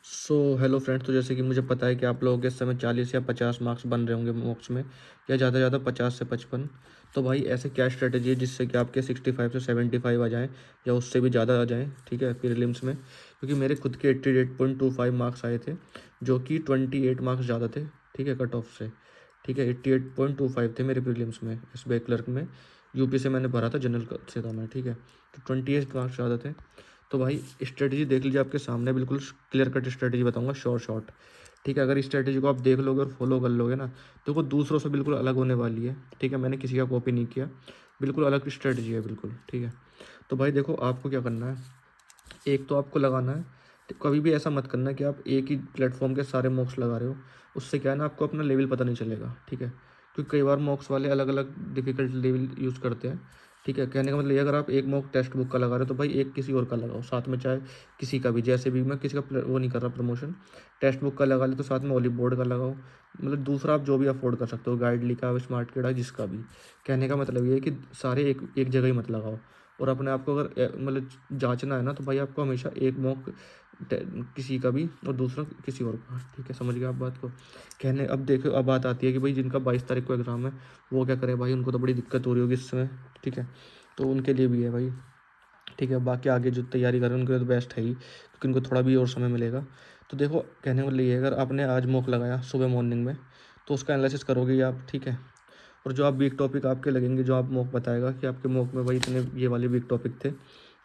So hello friends, तो जैसे कि मुझे पता है कि आप लोगों के इस समय 40 या 50 मार्क्स बन रहे होंगे मॉक्स में, या ज़्यादा से ज़्यादा 50 से 55। तो भाई ऐसे क्या स्ट्रेटजी है जिससे कि आपके 65 से 75 आ जाएँ, या उससे भी ज़्यादा आ जाएँ, ठीक है, प्रीलिम्स में। क्योंकि मेरे खुद के 88.25 मार्क्स आए थे, जो कि 28 मार्क्स ज़्यादा थे, ठीक है, कट ऑफ से। ठीक है, 88.25 थे मेरे प्रीलिम्स में, एसबीआई क्लर्क में। यूपी से मैंने भरा था, जनरल से था मैं, ठीक है। तो 28 मार्क्स ज़्यादा थे। तो भाई स्ट्रेटजी देख लीजिए, आपके सामने बिल्कुल क्लियर कट स्ट्रेटजी बताऊंगा, शॉर्ट। ठीक है, अगर इस स्ट्रेटजी को आप देख लोगे और फॉलो कर लोगे ना, तो वो दूसरों से बिल्कुल अलग होने वाली है। ठीक है, मैंने किसी का कॉपी नहीं किया, बिल्कुल अलग स्ट्रेटजी है बिल्कुल। ठीक है, तो भाई देखो, आपको क्या करना है, एक तो आपको लगाना है, तो कभी भी ऐसा मत करना कि आप एक ही प्लेटफॉर्म के सारे मॉक्स लगा रहे हो। उससे क्या है ना, आपको अपना लेवल पता नहीं चलेगा। ठीक है, क्योंकि कई बार मॉक्स वाले अलग अलग डिफिकल्ट लेवल यूज़ करते हैं। ठीक है, कहने का मतलब ये, अगर आप एक मॉक टेक्स्ट बुक का लगा रहे हो, तो भाई एक किसी और का लगाओ साथ में, चाहे किसी का भी। जैसे भी मैं किसी का वो नहीं कर रहा प्रमोशन, टेक्स्ट बुक का लगा ले तो साथ में ओलिव बोर्ड का लगाओ। मतलब दूसरा आप जो भी अफोर्ड कर सकते हो, गाइडली का, स्मार्ट किड, जिसका भी। कहने का मतलब ये है कि सारे एक एक जगह ही मत लगाओ। और अपने आप को अगर मतलब जांचना है ना, तो भाई आपको हमेशा एक मॉक किसी का भी और दूसरा किसी और का। ठीक है, समझ गए आप बात को। कहने अब देखो, अब बात आती है कि भाई जिनका 22 तारीख को एग्ज़ाम है, वो क्या करें भाई, उनको तो बड़ी दिक्कत हो रही होगी इस समय। ठीक है, तो उनके लिए भी है भाई। ठीक है, बाकी आगे जो तैयारी कर रहे हैं उनके लिए तो बेस्ट है ही, क्योंकि उनको थोड़ा भी और समय मिलेगा। तो देखो, कहने का मतलब ये है, अगर आपने आज मॉक लगाया सुबह मॉर्निंग में, तो उसका एनालिसिस करोगे ही आप। ठीक है, और जो आप वीक टॉपिक आपके लगेंगे, जो आप मॉक बताएगा कि आपके मॉक में भाई इतने ये वाले वीक टॉपिक थे,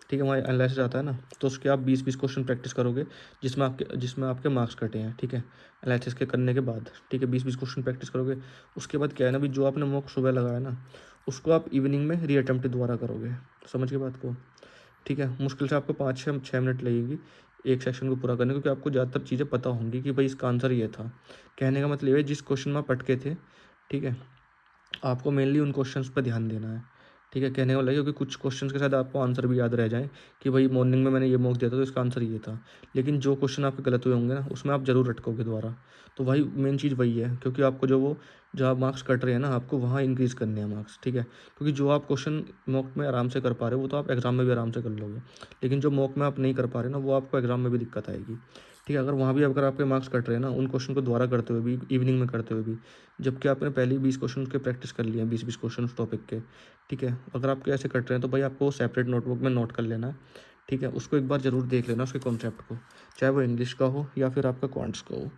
ठीक है, वहाँ एनालिसिस आता है ना, तो उसके आप 20-20 क्वेश्चन प्रैक्टिस करोगे, जिसमें आपके मार्क्स कटे हैं। ठीक है, एनालिसिस के करने के बाद, ठीक है, 20-20 क्वेश्चन प्रैक्टिस करोगे। उसके बाद क्या है ना, भी जो आपने मॉक सुबह लगाया ना, उसको आप इवनिंग में रीअटेम्प्ट दोबारा करोगे। समझ के बात को। ठीक है, मुश्किल से आपको 5 से 6 मिनट लगेगी एक सेक्शन को पूरा करने, क्योंकि आपको ज़्यादातर चीज़ें पता होंगी कि भाई इसका आंसर ये था। कहने का मतलब ये है, जिस क्वेश्चन में आप अटके थे, ठीक है, आपको मेनली उन क्वेश्चंस पे ध्यान देना है। ठीक है, कहने वाला है, क्योंकि कुछ क्वेश्चंस के साथ आपको आंसर भी याद रह जाए कि भाई मॉर्निंग में मैंने ये मॉक दिया था तो इसका आंसर ये था। लेकिन जो क्वेश्चन आपके गलत हुए होंगे ना, उसमें आप ज़रूर अटकोगे दोबारा। तो भाई मेन चीज़ वही है, क्योंकि आपको जहाँ मार्क्स कट रहे हैं ना, आपको वहाँ इंक्रीज़ करने हैं मार्क्स। ठीक है, क्योंकि जो आप क्वेश्चन मॉक में आराम से कर पा रहे हो, वो तो आप एग्ज़ाम में भी आराम से कर लोगे। लेकिन जो मॉक में आप नहीं कर पा रहे ना, वो आपको एग्ज़ाम में भी दिक्कत आएगी। ठीक है, अगर वहाँ भी अगर आपके मार्क्स कट रहे हैं ना, उन क्वेश्चन को दोबारा करते हुए भी, इवनिंग में करते हुए भी, जबकि आपने पहले ही 20 क्वेश्चन के प्रैक्टिस कर लिए हैं, 20-20 क्वेश्चन उस टॉपिक के। ठीक है, अगर आपके ऐसे कट रहे हैं, तो भाई आपको सेपरेट नोटबुक में नोट कर लेना है। ठीक है, उसको एक बार ज़रूर देख लेना, उसके कॉन्सेप्ट को, चाहे वो इंग्लिश का हो या फिर आपका क्वांट्स का हो।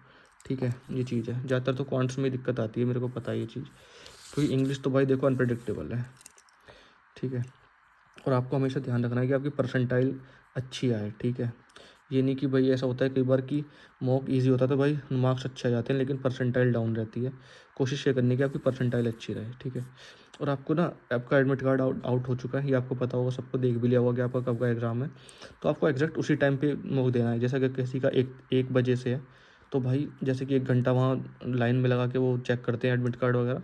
ठीक है, ये चीज़ है, ज़्यादातर तो क्वांट्स में दिक्कत आती है, मेरे को पता है ये चीज़, क्योंकि इंग्लिश तो भाई देखो अनप्रडिक्टेबल है। ठीक है, और आपको हमेशा ध्यान रखना है कि आपकी परसेंटाइल अच्छी आए। ठीक है, ये नहीं कि भाई ऐसा होता है कई बार कि मॉक इजी होता है तो भाई मार्क्स अच्छे आ जाते हैं, लेकिन परसेंटाइल डाउन रहती है। कोशिश ये करनी है कि आपकी परसेंटाइल अच्छी रहे। ठीक है, और आपको ना, आपका एडमिट कार्ड आउट हो चुका है, ये आपको पता होगा, सबको देख भी लिया होगा कि आपका कब का एग्ज़ाम है। तो आपको एग्जैक्ट उसी टाइम पे मॉक देना है। जैसा कि किसी का 1 बजे से है, तो भाई जैसे कि 1 घंटा वहाँ लाइन में लगा के वो चेक करते हैं एडमिट कार्ड वगैरह।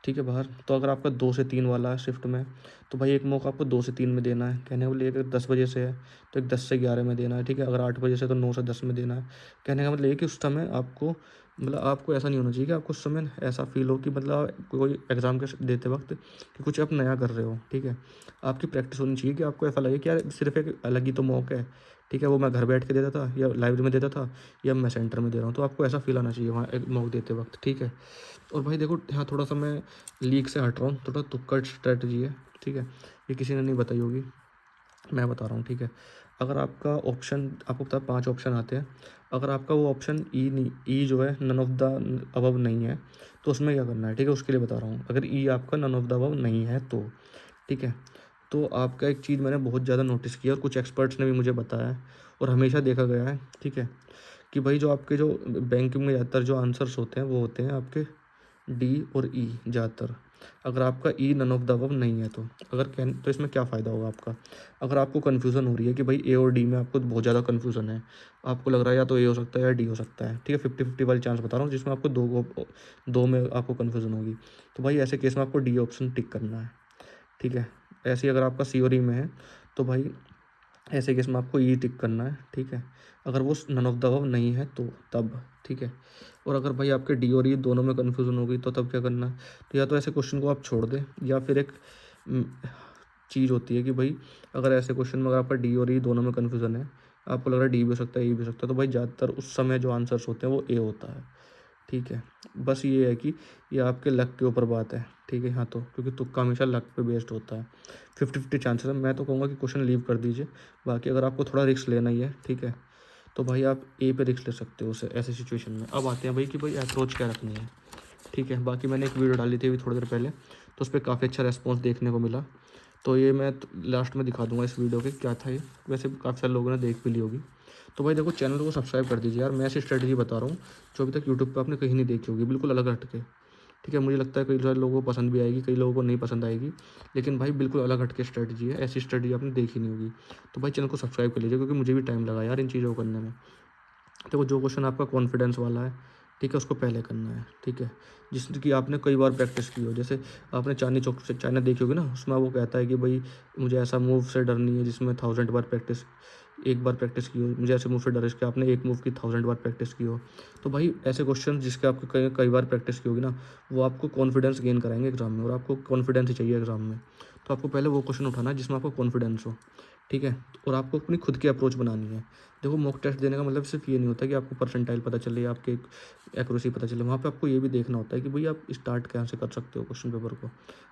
ठीक है, बाहर। तो अगर आपका 2 से 3 वाला है शिफ्ट में, तो भाई एक मौका आपको 2 से 3 में देना है। कहने को लिए, अगर 10 बजे से है तो एक 10 से 11 में देना है। ठीक है, अगर 8 बजे से तो 9 से 10 में देना है। कहने का मतलब ये कि उस समय आपको, मतलब आपको ऐसा नहीं होना चाहिए कि आपको उस समय ऐसा फील हो कि मतलब कोई एग्ज़ाम के देते वक्त कि कुछ आप नया कर रहे हो। ठीक है, आपकी प्रैक्टिस होनी चाहिए कि आपको ऐसा लगे कि यार सिर्फ एक अलग ही तो मौका है। ठीक है, वो मैं घर बैठ के देता था, या लाइब्रेरी में देता था, या मैं सेंटर में दे रहा हूँ, तो आपको ऐसा फील आना चाहिए वहाँ एक मौका देते वक्त। ठीक है, और भाई देखो, यहाँ थोड़ा सा मैं लीक से हट रहा हूँ, थोड़ा तुक्कड़ स्ट्रेटजी है। ठीक है, ये किसी ने नहीं बताई होगी, मैं बता रहा हूँ। ठीक है, अगर आपका ऑप्शन, आपको पता है 5 ऑप्शन आते हैं, अगर आपका वो ऑप्शन ई नहीं, ई जो है नन ऑफ द अबव नहीं है, तो उसमें क्या करना है। ठीक है, उसके लिए बता रहा हूँ, अगर ई आपका नन ऑफ द अबव नहीं है तो, ठीक है, तो आपका एक चीज़ मैंने बहुत ज़्यादा नोटिस किया, और कुछ एक्सपर्ट्स ने भी मुझे बताया है, और हमेशा देखा गया है। ठीक है, कि भाई जो आपके जो बैंकिंग में ज़्यादातर जो आंसर्स होते हैं, वो होते हैं आपके डी और ई ज़्यादातर। अगर आपका E none of the above नहीं है, तो अगर कैन, तो इसमें क्या फ़ायदा होगा आपका। अगर आपको कन्फ्यूज़न हो रही है कि भाई ए और डी में आपको बहुत ज़्यादा कन्फ्यूज़न है, आपको लग रहा है या तो ए हो सकता है या डी हो सकता है। ठीक है, 50-50 वाली चांस बता रहा हूँ, जिसमें आपको दो में आपको कन्फ्यूज़न होगी, तो भाई ऐसे केस में आपको डी ऑप्शन टिक करना है। ठीक है, ऐसे ही अगर आपका सी और ई में है, तो भाई ऐसे केस में आपको ई टिक करना है। ठीक है, अगर वो नन ऑफ द अबव नहीं है तो तब। ठीक है, और अगर भाई आपके डी और ई दोनों में कन्फ्यूज़न होगी, तो तब क्या करना है, तो या तो ऐसे क्वेश्चन को आप छोड़ दें, या फिर एक चीज़ होती है कि भाई अगर ऐसे क्वेश्चन में अगर आपका डी और ई दोनों में कन्फ्यूज़न है, आपको लग रहा है डी भी हो सकता है, ई भी हो सकता है, तो भाई ज़्यादातर उस समय जो आंसर्स होते हैं वो ए होता है, ठीक है। बस ये है कि ये आपके लक के ऊपर बात है, ठीक है। हाँ, तो क्योंकि तुक्का हमेशा लक पे बेस्ड होता है, 50-50 चांसेस है। मैं तो कहूँगा कि क्वेश्चन लीव कर दीजिए। बाकी अगर आपको थोड़ा रिस्क लेना ही है, ठीक है, तो भाई आप ए पे रिस्क ले सकते हो उसे ऐसी सिचुएशन में। अब आते हैं भाई कि भाई अप्रोच क्या रखनी है, ठीक है। बाकी मैंने एक वीडियो डाली थी अभी थोड़ी देर पहले, तो उस पर काफ़ी अच्छा रेस्पॉन्स देखने को मिला। तो ये मैं लास्ट में दिखा दूंगा इस वीडियो के क्या था ये। वैसे काफ़ी सारे लोगों ने देख भी ली होगी। तो भाई देखो, चैनल को सब्सक्राइब कर दीजिए यार। मैं ऐसी स्ट्रेटजी बता रहा हूँ जो अभी तक यूट्यूब पे आपने कहीं नहीं देखी होगी, बिल्कुल अलग हट के, ठीक है। मुझे लगता है कई सारे लोगों को पसंद भी आएगी, कई लोगों को नहीं पसंद आएगी, लेकिन भाई बिल्कुल अलग हट के स्ट्रेटजी है। ऐसी स्ट्रेटजी आपने देखी नहीं होगी। तो भाई चैनल को सब्सक्राइब कर लीजिए, क्योंकि मुझे भी टाइम लगा यार इन चीज़ों को करने में। देखो, जो क्वेश्चन आपका कॉन्फिडेंस वाला है, ठीक है, उसको पहले करना है, ठीक है। जिसकी कि आपने कई बार प्रैक्टिस की हो। जैसे आपने चांदनी चौक से चाइना देखी होगी ना, उसमें वो कहता है कि भाई मुझे ऐसा मूव से डर नहीं है जिसमें 1000 बार प्रैक्टिस, एक बार प्रैक्टिस की हो। मुझे ऐसे मूव से डर है इसके आपने एक मूव की 1000 बार प्रैक्टिस की हो। तो भाई ऐसे क्वेश्चन जिसके आपको कई कई बार प्रैक्टिस की होगी ना, वो आपको कॉन्फिडेंस गेन कराएंगे एग्जाम में, और आपको कॉन्फिडेंस ही चाहिए एग्जाम में। तो आपको पहले वो क्वेश्चन उठाना है जिसमें आपको कॉन्फिडेंस हो, ठीक है। और आपको अपनी खुद की अप्रोच बनानी है। देखो, मॉक टेस्ट देने का मतलब सिर्फ ये नहीं होता कि आपको परसेंटाइल पता चले या आपके एक्यूरेसी पता चले। वहाँ पे आपको ये भी देखना होता है कि भाई आप स्टार्ट कहाँ से कर सकते हो क्वेश्चन पेपर को,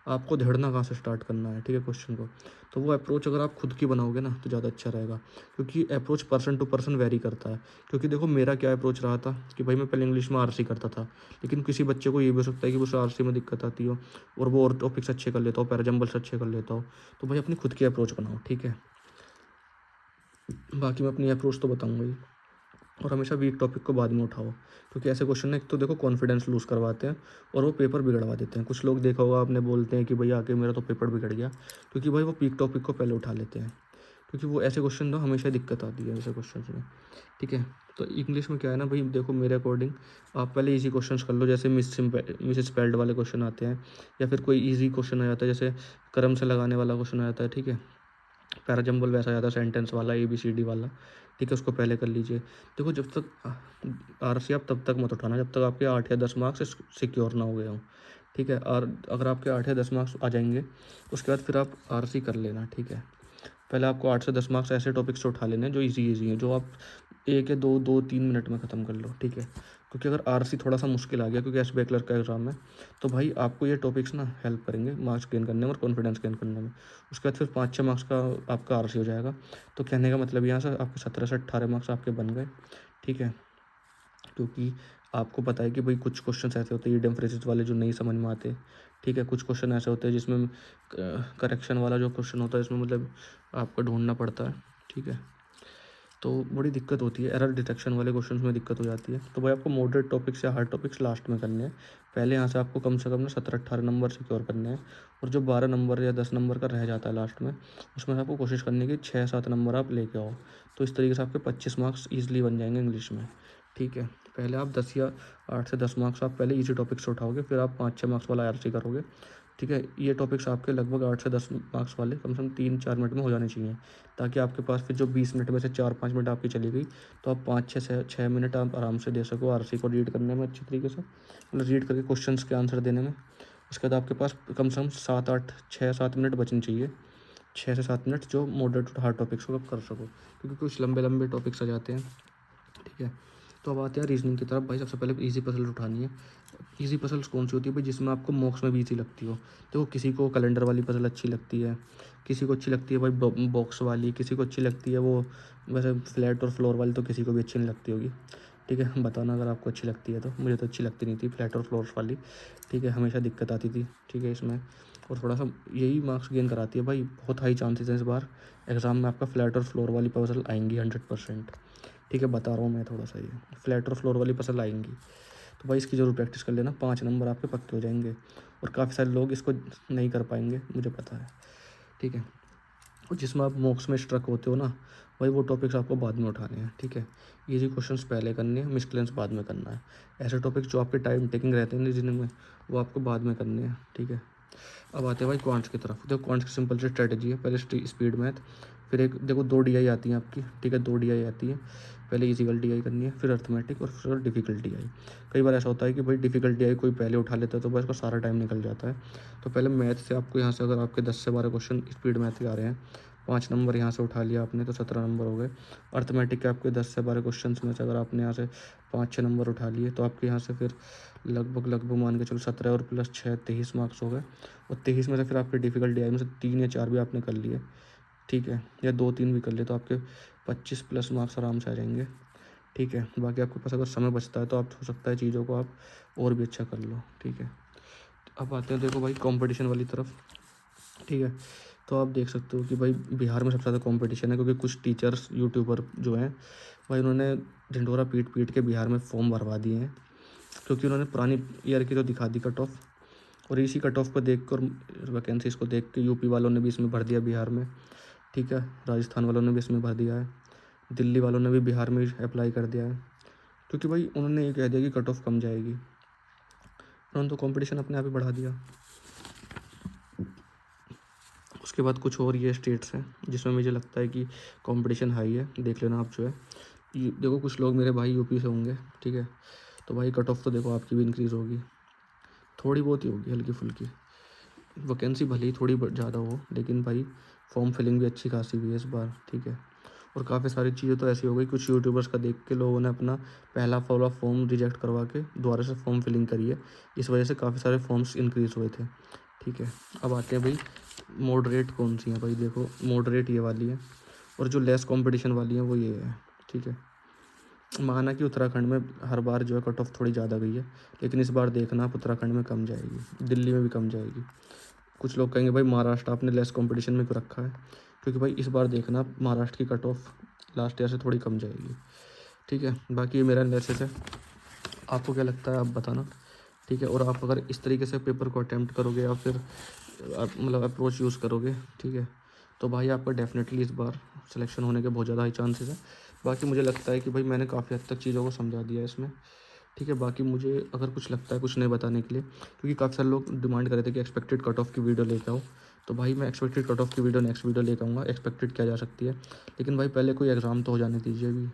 आपको धेड़ना कहाँ से स्टार्ट करना है, ठीक है, क्वेश्चन को। तो वो अप्रोच अगर आप खुद की बनाओगे ना तो ज़्यादा अच्छा रहेगा, क्योंकि approach person to person vary करता है। क्योंकि देखो, मेरा क्या अप्रोच रहा था कि भाई मैं पहले इंग्लिश में आरसी करता था, लेकिन किसी बच्चे को ये भी हो सकता है कि उसे आरसी में दिक्कत आती हो और वो और टॉपिक्स अच्छे कर लेता हो, पैराजम्बल्स अच्छे कर लेता हो। तो भाई अपनी खुद की अप्रोच बनाओ, ठीक है। बाकी मैं अपनी अप्रोच तो बताऊंगा ही। और हमेशा वीक टॉपिक को बाद में उठाओ, क्योंकि ऐसे क्वेश्चन ना एक तो देखो कॉन्फिडेंस लूज़ करवाते हैं और वो पेपर बिगड़वा देते हैं। कुछ लोग देखा होगा आपने, बोलते हैं कि भाई आके मेरा तो पेपर बिगड़ गया, क्योंकि भाई वो वीक टॉपिक को पहले उठा लेते हैं। क्योंकि वो ऐसे क्वेश्चन ना हमेशा दिक्कत आती है ऐसे क्वेश्चन में, ठीक है। तो इंग्लिश में क्या है ना भाई, देखो मेरे अकॉर्डिंग आप पहले इजी क्वेश्चंस कर लो, जैसे मिस स्पेल्ड वाले क्वेश्चन आते हैं, या फिर कोई इजी क्वेश्चन आ जाता है, जैसे क्रम से लगाने वाला क्वेश्चन आ जाता है, ठीक है। पैराजम्बल वैसा ज़्यादा सेंटेंस वाला, ABCD वाला, ठीक है, उसको पहले कर लीजिए। देखो, जब तक आरसी आप तब तक मत उठाना जब तक आपके 8 या 10 मार्क्स सिक्योर ना हो गए हों, ठीक है। और अगर आपके 8 या 10 मार्क्स आ जाएंगे, उसके बाद फिर आप आरसी कर लेना, ठीक है। पहले आपको 8 से 10 मार्क्स ऐसे टॉपिक्स से उठा लेने हैं जो ईजी हैं, जो आप 1 या 2-3 मिनट में ख़त्म कर लो, ठीक है। क्योंकि अगर आरसी थोड़ा सा मुश्किल आ गया, क्योंकि एसबीआई क्लर्क का एग्जाम है, तो भाई आपको ये टॉपिक्स ना हेल्प करेंगे मार्क्स गेन करने में और कॉन्फिडेंस गेन करने में। उसके बाद फिर 5-6 मार्क्स का आपका आरसी हो जाएगा। तो कहने का मतलब यहाँ से आपके 17 से 18 मार्क्स आपके बन गए, ठीक है। क्योंकि आपको पता है कि भाई कुछ क्वेश्चन ऐसे होते हैं ईडियम फ्रेजेस वाले जो नहीं समझ में आते, ठीक है। कुछ क्वेश्चन ऐसे होते हैं जिसमें करेक्शन वाला जो क्वेश्चन होता है, इसमें मतलब आपको ढूंढना पड़ता है, ठीक है। तो बड़ी दिक्कत होती है, एरर डिटेक्शन वाले क्वेश्चंस में दिक्कत हो जाती है। तो भाई आपको मॉडरेट टॉपिक्स या हार्ड टॉपिक्स लास्ट में करने हैं। पहले यहाँ से आपको कम से कम ना 17-18 नंबर सिक्योर करने हैं, और जो 12 नंबर या 10 नंबर का रह जाता है लास्ट में, उसमें से आपको कोशिश करनी है कि 6-7 नंबर आप लेके आओ। तो इस तरीके से आपके 25 मार्क्स ईजिली बन जाएंगे इंग्लिश में, ठीक है। पहले आप 10 या 8 से 10 मार्क्स आप पहले ईजी टॉपिक से उठाओगे, फिर आप 5-6 मार्क्स वाला आरसी करोगे, ठीक है। ये टॉपिक्स आपके लगभग 8 से 10 मार्क्स वाले कम से कम 3-4 मिनट में हो जाने चाहिए, ताकि आपके पास फिर जो 20 मिनट में से 4-5 मिनट आपकी चली गई, तो आप 5-6 मिनट आप आराम से दे सको आरसी को रीड करने में अच्छी तरीके से, मतलब रीड करके क्वेश्चंस के आंसर देने में। उसके बाद आपके पास कम से कम 7-8 6-7 मिनट बचने चाहिए, 6 से 7 मिनट, जो मॉडरेट हार्ड टॉपिक्स को आप कर सको, क्योंकि कुछ लंबे लंबे टॉपिक्स आ जाते हैं, ठीक है। तो अब आते हैं रीजनिंग की तरफ। भाई सबसे पहले इजी पजल उठानी है। इजी पजल्स कौन सी होती है भाई, जिसमें आपको मॉक्स में भी इजी लगती हो। देखो, किसी को कैलेंडर वाली पजल अच्छी लगती है, किसी को अच्छी लगती है भाई बॉक्स वाली, किसी को अच्छी लगती है वो वैसे फ्लैट और फ्लोर वाली, तो किसी को भी अच्छी नहीं लगती होगी, ठीक है। बताना अगर आपको अच्छी लगती है तो। मुझे तो अच्छी लगती नहीं थी फ्लैट और फ्लोर वाली, ठीक है, हमेशा दिक्कत आती थी, ठीक है, इसमें। और थोड़ा सा यही मार्क्स गेन कराती है भाई। बहुत हाई चांसेस हैं इस बार एग्ज़ाम में आपका फ्लैट और फ्लोर वाली पजल आएंगी 100%, ठीक है, बता रहा हूँ मैं थोड़ा सा। ये फ्लैट और फ्लोर वाली पसंद आएंगी, तो भाई इसकी ज़रूर प्रैक्टिस कर लेना, 5 नंबर आपके पक्के हो जाएंगे। और काफ़ी सारे लोग इसको नहीं कर पाएंगे, मुझे पता है, ठीक है। और जिसमें आप मॉक्स में स्ट्रक होते हो ना, भाई वो टॉपिक्स आपको बाद में उठाने हैं, ठीक है। इजी क्वेश्चंस पहले करने हैं, मिसक्लेंस बाद में करना है। ऐसे टॉपिक्स जो आपके टाइम टेकिंग रहते हैं रीजनिंग में, वो आपको बाद में करने हैं, ठीक है। अब आते हैं भाई क्वांट्स की तरफ। देखो, क्वांट्स की सिंपल सी स्ट्रेटजी है, पहले स्पीड मैथ, फिर एक देखो 2 DI आती हैं आपकी, ठीक है, 2 DI आती है। पहले इजीकल DI करनी है, फिर अर्थमेटिक, और फिर डिफिकल्ट DI। कई बार ऐसा होता है कि भाई डिफिकल्ट DI कोई पहले उठा लेता है, तो बस उसका सारा टाइम निकल जाता है। तो पहले मैथ से आपको यहाँ से अगर आपके 10 से 12 क्वेश्चन स्पीड मैथ के आ रहे हैं, 5 नंबर यहाँ से उठा लिया आपने तो 17 नंबर हो गए। अर्थमेटिक के आपके 10 से 12 क्वेश्चन में से अगर आपने यहाँ से 5-6 नंबर उठा लिए तो आपके यहाँ से फिर लगभग मान के चलो 17 और प्लस 6 23 मार्क्स हो गए। और 23 में से फिर आपकी डिफ़िकल्टी आई में से 3 या 4 भी आपने कर लिए, ठीक है, या 2-3 भी कर लिए तो आपके 25 प्लस मार्क्स आराम से आ जाएंगे, ठीक है। बाकी आपके पास अगर समय बचता है तो आप हो सकता है चीज़ों को आप और भी अच्छा कर लो, ठीक है। अब आते हैं देखो भाई कंपटीशन वाली तरफ, ठीक है। तो आप देख सकते हो कि भाई बिहार में सबसे ज़्यादा कंपटीशन है, क्योंकि कुछ टीचर्स यूट्यूबर जो हैं भाई उन्होंने ढिंढोरा पीट पीट के बिहार में फॉर्म भरवा दिए हैं, क्योंकि उन्होंने पुरानी ईयर की तो दिखा दी कट ऑफ, और इसी कट ऑफ को देख कर वैकेंसीज को देख के यूपी वालों ने भी इसमें भर दिया बिहार में, ठीक है। राजस्थान वालों ने भी इसमें भर दिया है, दिल्ली वालों ने भी बिहार में अप्लाई कर दिया है, क्योंकि भाई उन्होंने ये कह दिया कि कट ऑफ कम जाएगी। उन्होंने तो कंपटीशन अपने आप ही बढ़ा दिया। उसके बाद कुछ और ये स्टेट्स हैं जिसमें मुझे लगता है कि कंपटीशन हाई है, देख लेना आप जो है। देखो कुछ लोग मेरे भाई यूपी से होंगे, ठीक है, तो भाई कट ऑफ तो देखो आपकी भी इंक्रीज़ होगी, थोड़ी बहुत ही होगी, हल्की फुल्की। वैकेंसी भले ही थोड़ी ज़्यादा हो, लेकिन भाई फॉर्म फिलिंग भी अच्छी खासी हुई है इस बार, ठीक है। और काफ़ी सारी चीज़ें तो ऐसी हो गई, कुछ यूट्यूबर्स का देख के लोगों ने अपना पहला वाला फॉर्म रिजेक्ट करवा के दोबारा से फॉर्म फिलिंग करी है, इस वजह से काफ़ी सारे फॉर्म्स इंक्रीज़ हुए थे, ठीक है। अब आते हैं भाई मॉडरेट कौन सी हैं, भाई देखो मॉडरेट ये वाली है, और जो लेस कंपटीशन वाली है वो ये है, ठीक है। माना कि उत्तराखंड में हर बार जो है कट ऑफ थोड़ी ज़्यादा गई है, लेकिन इस बार देखना आप उत्तराखंड में कम जाएगी, दिल्ली में भी कम जाएगी। कुछ लोग कहेंगे भाई महाराष्ट्र आपने लेस कंपटीशन में क्यों रखा है, क्योंकि भाई इस बार देखना महाराष्ट्र की कट ऑफ लास्ट ईयर से थोड़ी कम जाएगी, ठीक है। बाकी ये मेरा एनालिसिस है, आपको क्या लगता है आप बताना, ठीक है। और आप अगर इस तरीके से पेपर को अटैम्प्ट करोगे या फिर आप मतलब अप्रोच यूज़ करोगे, ठीक है, तो भाई आपका डेफिनेटली इस बार सिलेक्शन होने के बहुत ज़्यादा हाई चांसेस है। बाकी मुझे लगता है कि भाई मैंने काफ़ी हद तक चीज़ों को समझा दिया है इसमें, ठीक है। बाकी मुझे अगर कुछ लगता है कुछ नहीं बताने के लिए, क्योंकि काफ़ी सारे लोग डिमांड कर रहे थे कि एक्सपेक्टेड कट ऑफ की वीडियो लेके आओ, तो भाई मैं एक्सपेक्टेड कट ऑफ की वीडियो नेक्स्ट वीडियो लेकर आऊँगा, एक्सपेक्टेड क्या जा सकती है। लेकिन भाई पहले कोई एग्ज़ाम तो हो जाने दीजिए, अभी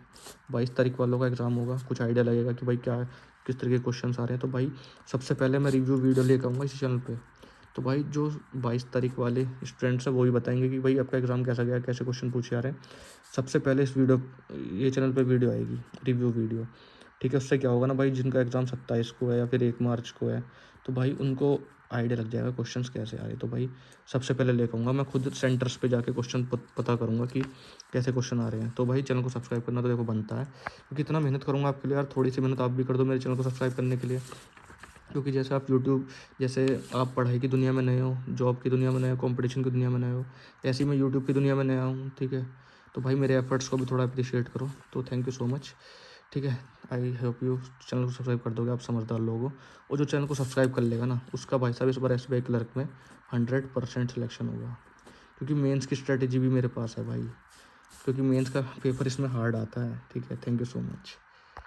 22 तारीख वालों का एग्ज़ाम होगा, कुछ आइडिया लगेगा कि भाई क्या किस तरह के क्वेश्चन आ रहे हैं। तो भाई सबसे पहले मैं रिव्यू वीडियो लेकर आऊँगा इसी चैनल पे, तो भाई जो 22 तारीख वाले स्टूडेंट्स हैं वो भी बताएंगे कि भाई आपका एग्ज़ाम कैसा गया, कैसे क्वेश्चन पूछे आ रहे हैं। सबसे पहले इस वीडियो ये चैनल पे वीडियो आएगी, रिव्यू वीडियो, ठीक है। उससे क्या होगा ना भाई, जिनका एग्ज़ाम 27 को है या फिर 1 मार्च को है, तो भाई उनको आइडिया लग जाएगा क्वेश्चंस कैसे आ रहे हैं। तो भाई सबसे पहले लेकर आऊँगा, मैं खुद सेंटर्स पे जाके क्वेश्चन पता करूँगा कि कैसे क्वेश्चन आ रहे हैं। तो भाई चैनल को सब्सक्राइब करना तो देखो बनता है, क्योंकि इतना मेहनत करूँगा आपके लिए यार, थोड़ी सी मेहनत आप भी कर दो मेरे चैनल को सब्सक्राइब करने के लिए। क्योंकि जैसे आप यूट्यूब, जैसे आप पढ़ाई की दुनिया में नए हो, जॉब की दुनिया में नए हो, कंपटीशन की दुनिया में नए हो, ऐसे ही मैं यूट्यूब की दुनिया में नया हूँ, ठीक है। तो भाई मेरे एफर्ट्स को भी थोड़ा अप्रिशिएट करो, तो थैंक यू सो मच, ठीक है। आई होप यू चैनल को सब्सक्राइब कर दोगे आप समझदार लोग हो, और जो चैनल को सब्सक्राइब कर लेगा ना उसका भाई साहब इस बार SBI क्लर्क में 100% सिलेक्शन होगा, क्योंकि मेंस की स्ट्रेटेजी भी मेरे पास है भाई, क्योंकि मेंस का पेपर इसमें हार्ड आता है, ठीक है। Thank you so much.